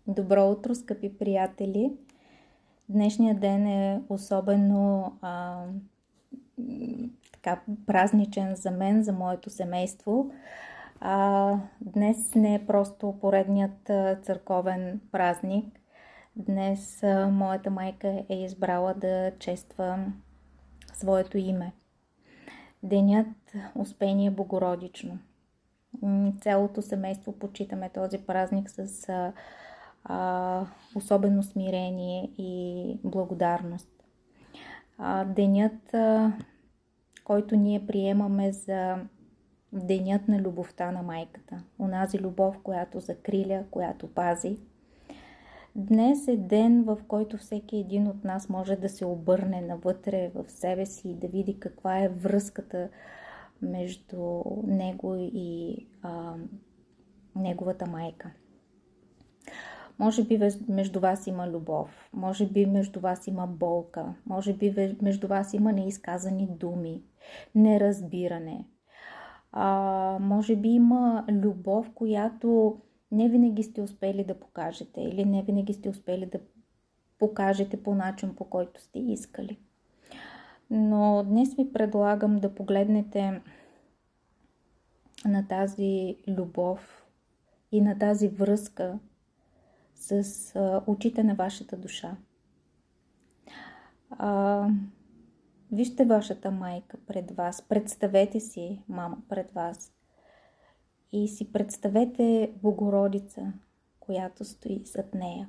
Добро утро, скъпи приятели! Днешният ден е особено празничен за мен, за моето семейство. Днес не е просто поредният църковен празник. Днес моята майка е избрала да чества своето име. Денят Успение Богородично. Цялото семейство почитаме този празник с особено смирение и благодарност. Денят, който ние приемаме за денят на любовта на майката. Онази любов, която закриля, която пази. Днес е ден, в който всеки един от нас може да се обърне навътре в себе си и да види каква е връзката между него и неговата майка. Може би между вас има любов, може би между вас има болка, може би между вас има неизказани думи, неразбиране. Може би има любов, която не винаги сте успели да покажете или не винаги сте успели да покажете по начин, по който сте искали. Но днес ви предлагам да погледнете на тази любов и на тази връзка с очите на вашата душа. Вижте вашата майка пред вас. Представете си мама пред вас. И си представете Богородица, която стои зад нея.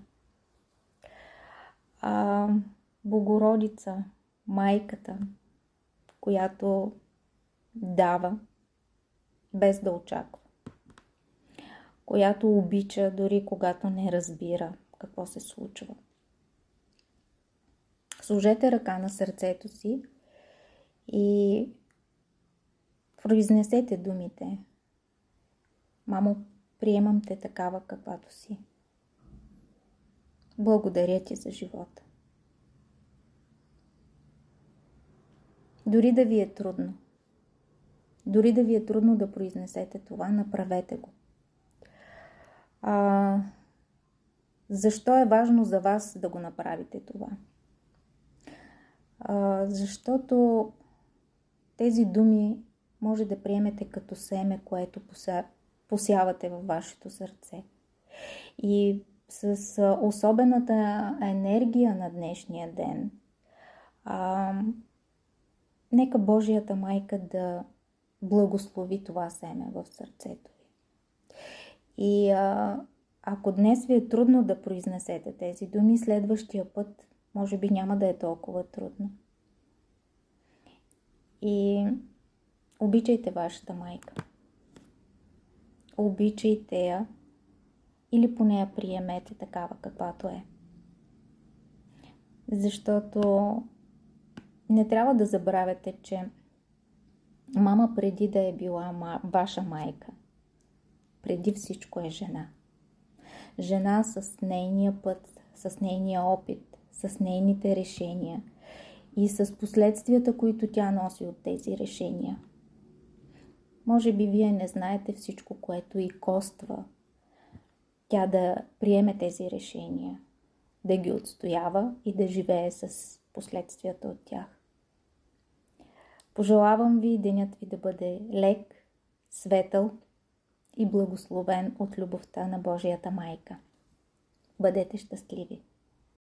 Богородица, майката, която дава без да очаква. Която обича дори когато не разбира какво се случва. Сложете ръка на сърцето си и произнесете думите: Мамо, приемам те такава, каквато си. Благодаря ти за живота. Дори да ви е трудно, да произнесете това, направете го. Защо е важно за вас да го направите това? Защото тези думи може да приемете като семе, което посявате във вашето сърце. И с особената енергия на днешния ден, нека Божията майка да благослови това семе в сърцето ви. И ако днес ви е трудно да произнесете тези думи, следващия път може би няма да е толкова трудно. И обичайте вашата майка. Обичайте я или поне я приемете такава, каквато е. Защото не трябва да забравяте, че мама преди да е била ваша майка, преди всичко е жена. Жена с нейния път, с нейния опит, с нейните решения и с последствията, които тя носи от тези решения. Може би вие не знаете всичко, което и коства тя да приеме тези решения, да ги отстоява и да живее с последствията от тях. Пожелавам ви денят ви да бъде лек, светъл и благословен от любовта на Божията майка. Бъдете щастливи!